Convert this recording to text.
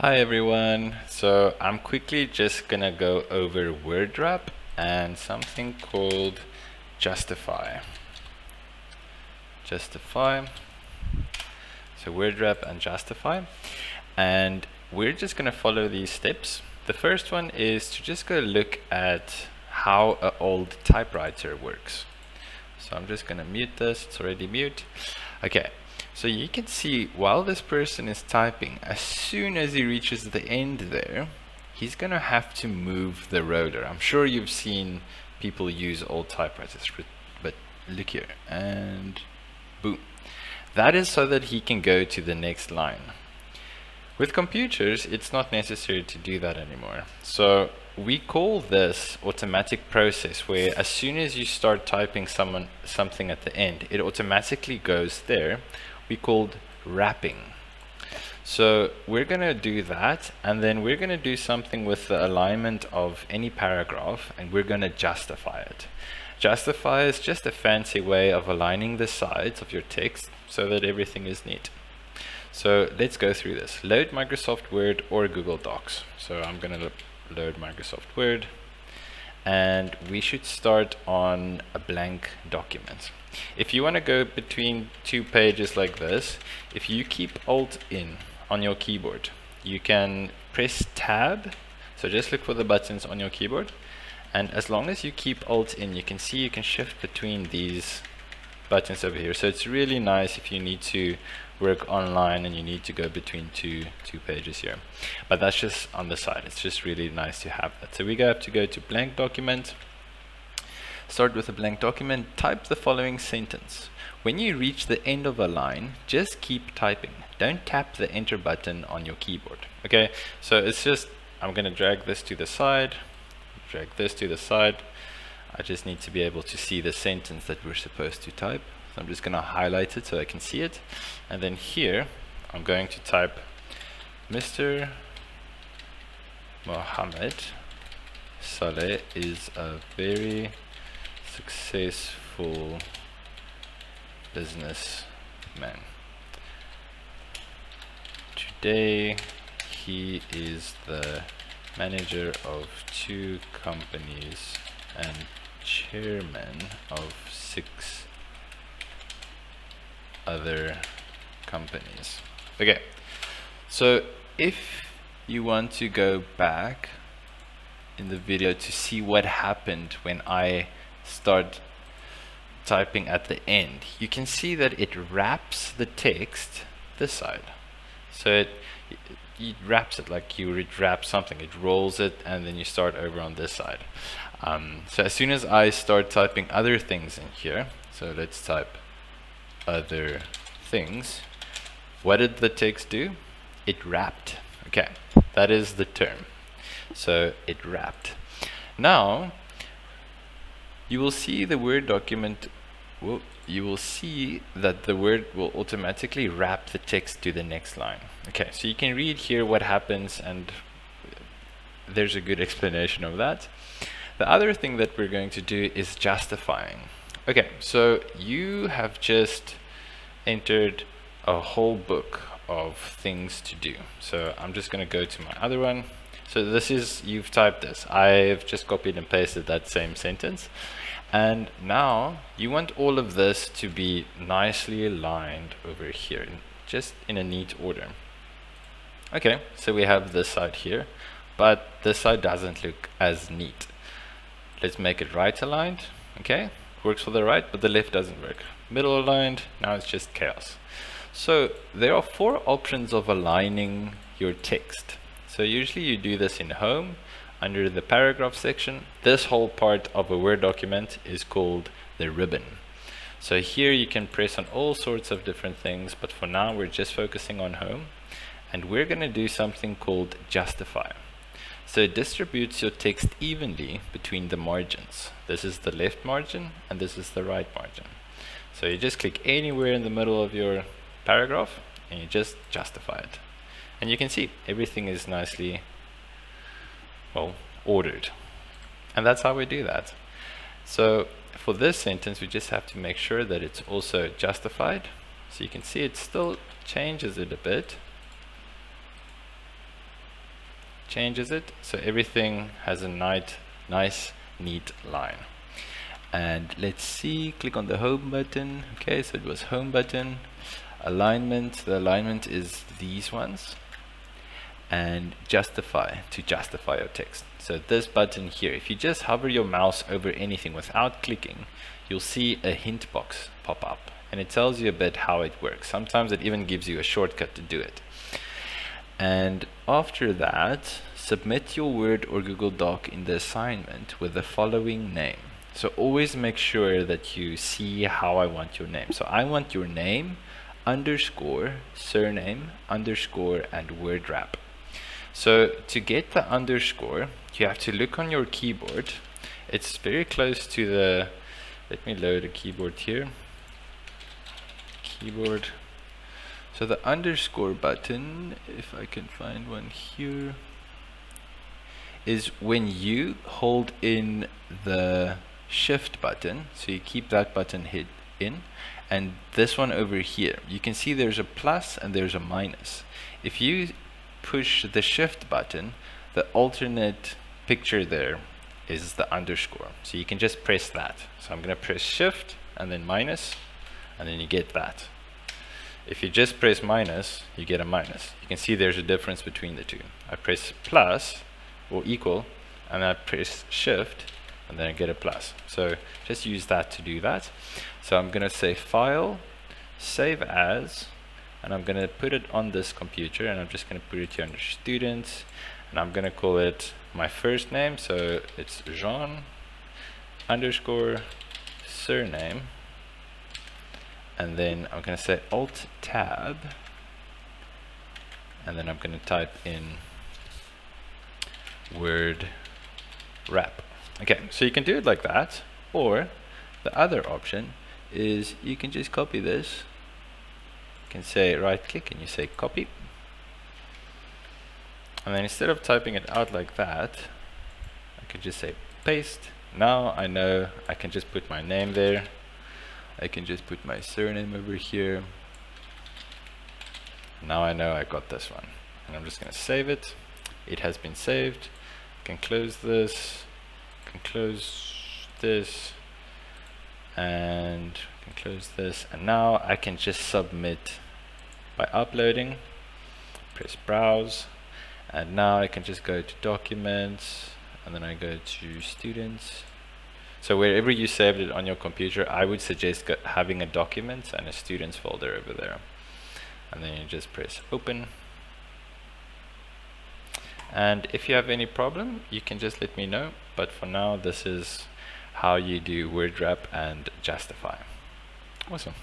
Hi everyone. So I'm quickly just gonna go over word wrap and something called justify. Justify. So word wrap and justify. And we're just gonna follow these steps. The first one is to just go look at how an old typewriter works. So I'm just gonna mute this, it's already mute. Okay, so you can see while this person is typing, as soon as he reaches the end there, he's gonna have to move the rotor. I'm sure you've seen people use old typewriters, but look here, and boom. That is so that he can go to the next line. With computers, it's not necessary to do that anymore. So we call this automatic process, where as soon as you start typing something at the end, it automatically goes there. We called wrapping. So we're going to do that, and then we're going to do something with the alignment of any paragraph, and we're going to justify it. Justify is just a fancy way of aligning the sides of your text so that everything is neat. So let's go through this. Load Microsoft Word or Google Docs. So I'm going to load Microsoft Word, and we should start on a blank document. If you want to go between two pages like this, if you keep Alt in on your keyboard, you can press Tab. So just look for the buttons on your keyboard, and as long as you keep Alt in, you can see you can shift between these buttons over here. So it's really nice if you need to work online and you need to go between two pages here, but that's just on the side. It's just really nice to have that. So we have to go to blank document, start with a blank document, type the following sentence. When you reach the end of a line, just keep typing. Don't tap the enter button on your keyboard. Okay, so it's just, I'm going to drag this to the side, drag this to the side. I just need to be able to see the sentence that we're supposed to type. So I'm just going to highlight it so I can see it. And then here, I'm going to type Mr. Mohammed Saleh is a very successful businessman. Today, he is the manager of 2 companies and chairman of 6 other companies. Okay, so if you want to go back in the video to see what happened when I start typing at the end, you can see that it wraps the text this side. So it wraps it like you would wrap something. It rolls it, and then you start over on this side. So as soon as I start typing other things in here, so let's type other things, what did the text do? It wrapped. Okay, that is the term. So it wrapped. Now you will see the Word document, you will see that the Word will automatically wrap the text to the next line. Okay, so you can read here what happens, and there's a good explanation of that. The other thing that we're going to do is justifying. Okay, so you have just entered a whole book of things to do. So I'm just going to go to my other one. So this is, you've typed this. I've just copied and pasted that same sentence. And now you want all of this to be nicely aligned over here, just in a neat order. Okay, so we have this side here, but this side doesn't look as neat. Let's make it right aligned. Okay, works for the right, but the left doesn't work. Middle aligned, now it's just chaos. So there are 4 options of aligning your text. So usually you do this in Home, under the paragraph section. This whole part of a Word document is called the ribbon. So here you can press on all sorts of different things, but for now we're just focusing on Home, and we're going to do something called justify. So it distributes your text evenly between the margins. This is the left margin and this is the right margin. So you just click anywhere in the middle of your paragraph and you just justify it. And you can see everything is nicely, well, ordered. And that's how we do that. So for this sentence, we just have to make sure that it's also justified. So you can see it still changes it a bit. changes it, so everything has a nice neat line. And let's see, click on the home button. Okay, so it was home button. Alignment, the alignment is these ones. And justify, to justify your text. So this button here, if you just hover your mouse over anything without clicking, you'll see a hint box pop up, and it tells you a bit how it works. Sometimes it even gives you a shortcut to do it. And after that, submit your Word or Google Doc in the assignment with the following name. So always make sure that you see how I want your name. So I want your name, underscore, surname, underscore, and word wrap. So to get the underscore, you have to look on your keyboard. It's very close to the, let me load a keyboard here. Keyboard. So the underscore button, if I can find one here, is when you hold in the shift button. So you keep that button hit in, and this one over here, you can see there's a plus and there's a minus. If you push the shift button, the alternate picture there is the underscore. So you can just press that. So I'm going to press shift and then minus, and then you get that. If you just press minus, you get a minus. You can see there's a difference between the two. I press plus or equal, and I press shift, and then I get a plus. So just use that to do that. So I'm going to say File, Save As, and I'm going to put it on this computer, and I'm just going to put it here under Students, and I'm going to call it my first name. So it's Jean underscore surname, and then I'm going to say Alt Tab, and then I'm going to type in word wrap. Okay, so you can do it like that, or the other option is you can just copy this. You can say right click and you say copy, and then instead of typing it out like that, I can just say paste. Now I know I can just put my name there. I can just put my surname over here. Now I know I got this one, and I'm just going to save it. It has been saved. I can close this, I can close this, and I can close this, and now I can just submit by uploading. Press browse, and now I can just go to documents, and then I go to students. So wherever you saved it on your computer, I would suggest having a documents and a students folder over there, and then you just press open. And if you have any problem, you can just let me know, but for now this is how you do word wrap and justify. Awesome.